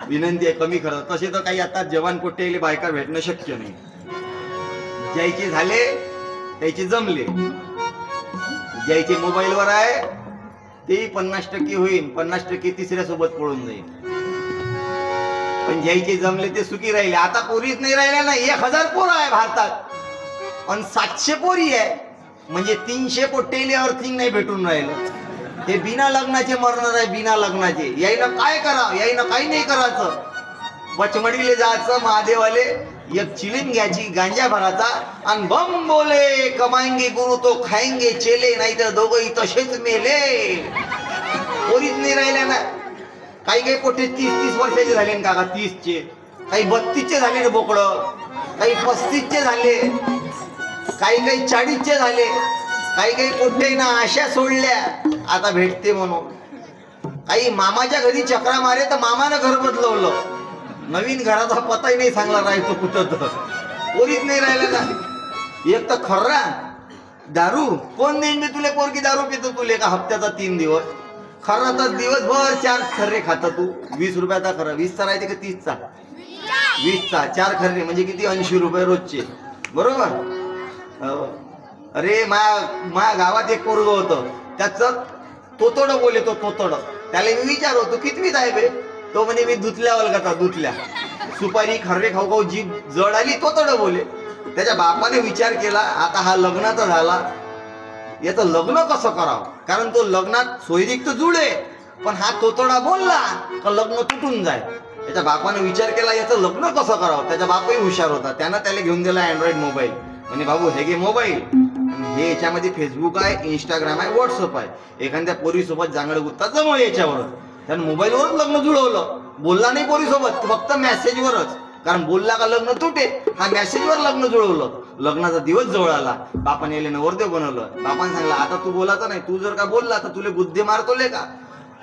विनंती आहे कमी करा. तसे तर काही आता जवान पोट्टेले बायका भेटणं शक्य नाही. ज्याचे झाले त्याचे जमले, ज्याचे मोबाईलवर आहे ते 50% होईल, 50% तिसऱ्या सोबत पळून जाईल. पण ज्याचे जमले ते सुखी राहिले. आता पोरीच नाही राहिल्या ना. 1000 पोरं आहे भारतात आणि 700 पोरी आहे, म्हणजे 300 पोट्टेले अर्थिंग नाही भेटून राहिलं. ते बिना लग्नाचे मरणार आहे, बिना लग्नाचे. यायनं काय करा, यायनं काही नाही करायचं. पचमडीले जायचं महादेवाले, एक चिलीम घ्यायची गांजा भराचा आणि बम बोले कमाएंगे गुरु तो खाएंगे चेले, नाही तर दोघंही तसेच मेले. पोरीच नाही राहिल्या ना. काही काही पोटे 30-30 वर्षाचे झाले ना काका, 30चे, काही 32चे झाले ना बोकडं, काही 35चे झाले, काही 40चे झाले, काही पोटे ना आशा सोडल्या आता भेटते म्हणून. काही मामाच्या घरी चक्रा मारे तर मामानं घर बदलवलं, नवीन घराचा पताही नाही सांगला राहायचो कुठं. तर पोरीच नाही राहिलं ना. एक तर खर्रा दारू कोण देईन मी तुले, पोरकी दारू पितो तुले का हप्त्याचा 3 दिवस. खर्रा तर दिवसभर 4 खर्रे खाता तू. 20 रुपयाचा खर्रा, 20चा राहते का 30चा? 20चा 4 खर्रे म्हणजे किती? 80 रुपये रोजचे, बरोबर. अरे मा गावात एक पोरग होतं, त्याचं तोतोडं बोले, तो तोतोडं. त्याला मी विचारतो कितवीत आहे बे? तो म्हणे मी दुतल्या वल्गता, दुतल्या. सुपारी खर्रे खाऊ खाऊ जीभ जड आली, तोतोडं बोले. त्याच्या बापाने विचार केला, आता हा लग्नाचा झाला, याचं लग्न कसं करावं, कारण तो लग्नात सोयरीक तर जुळे, पण हा तोतोडा बोलला का लग्न तुटून जाय. त्याच्या बापाने विचार केला याचं लग्न कसं करावं. त्याचा बापही हुशार होता, त्यानं त्याला घेऊन दिला अँड्रॉइड मोबाईल. म्हणे बाबू हे घे मोबाईल, हे याच्यामध्ये फेसबुक आहे, इंस्टाग्राम आहे, व्हॉट्सअप आहे. एखाद्या पोरीसोबत जांगड गुत्ता जमव याच्यावर. त्यानं मोबाईलवरच लग्न जुळवलं. बोलला नाही पोरीसोबत, फक्त मेसेजवरच, कारण बोलला का लग्न तुटे. हा मेसेजवर लग्न जुळवलं. लग्नाचा दिवस जवळ आला, बापाने याला नवरदेव बनवलं. बापाने सांगला आता तू बोलायचं नाही, तू जर का बोलला तर तुले गुद्दे मारतोले का.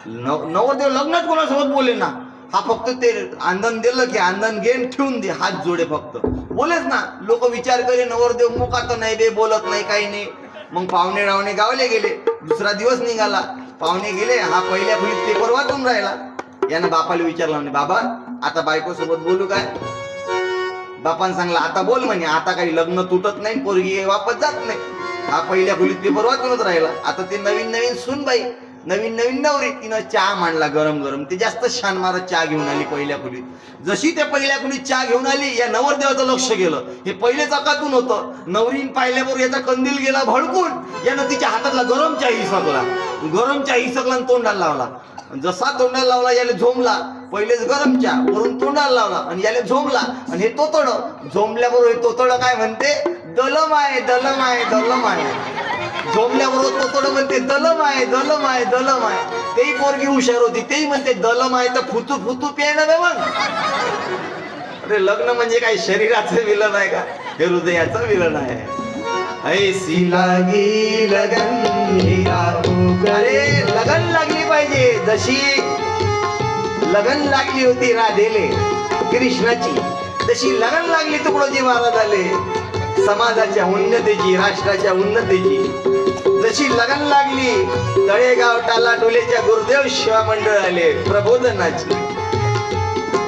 नवरदेव लग्नात कोणासोबत बोले ना. हा फक्त ते आंदन दिलं की आंदन घेऊन ठेवून दे, हात जोडे फक्त बोलेच ना. लोक विचार करे नवरदेव मुकात नाही बे, बोलत नाही, काही नाही. मग पाहुणे रावणे गावले गेले. दुसरा दिवस निघाला, पाहुणे गेले, हा पहिल्या खोलीत पेपर वाचून राहिला. यानं बापाला विचारलं, म्हणे बाबा आता बायको सोबत बोलू काय. बापाने सांगला आता बोल म्हणे. आता काही लग्न तुटत नाही, पोरगी वापस जात नाही. हा पहिल्या खोलीत पेपर वाचूनच राहिला. आता ते नवीन सूनबाई, नवीन नवरी, तिनं चहा मांडला गरम गरम. ते जास्त छान मारत चहा घेऊन आली पहिल्या खोलीत. जशी त्या पहिल्या खोलीत चहा घेऊन आली, या नवरदेवाचं लक्ष गेलं. हे पहिले चकातून होतं. नवरीन पाहिल्याबरोबर याचा कंदील गेला भडकून. यानं तिच्या हातातला गरम चहा हिसकला, गरम चहा हिसकला आणि तोंडाला लावला. जसा तोंडाला लावला याला झोंबला. पहिलेच गरम चहा वरून तोंडाला लावला आणि याला झोंबला. आणि हे तोतडं झोंबल्याबरोबर हे तोतडं काय म्हणते, दलम आहे दलम आहे दलम आहे. झोंबल्याबरोबर तोतडं म्हणते दलम आहे दलम आहे दलम आहे. तेही पोरगी हुशार होती, तेही म्हणते दलम आहे तर फुतू फुतू प्यायला बे मग. अरे लग्न म्हणजे काय शरीराचं विलन आहे का, हे हृदयाचं विलन आहे. ऐसी लागी लगन, अरे लगन लागली पाहिजे. जशी लगन लागली होती राधेले कृष्णाची, तशी लगन लागली तुकडोजी महाराजाले समाजाच्या उन्नतीची, राष्ट्राच्या उन्नतीची. जशी लगन लागली तळेगाव टाला डोलेच्या गुरुदेव शिवा मंडळ आले प्रबोधनाची.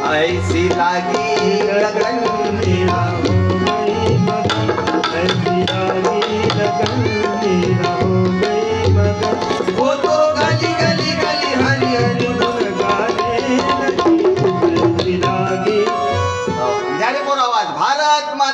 ऐसी लागी लगन, वो तो गली गली गली हरी हरी गाने. आवाज भारत माता.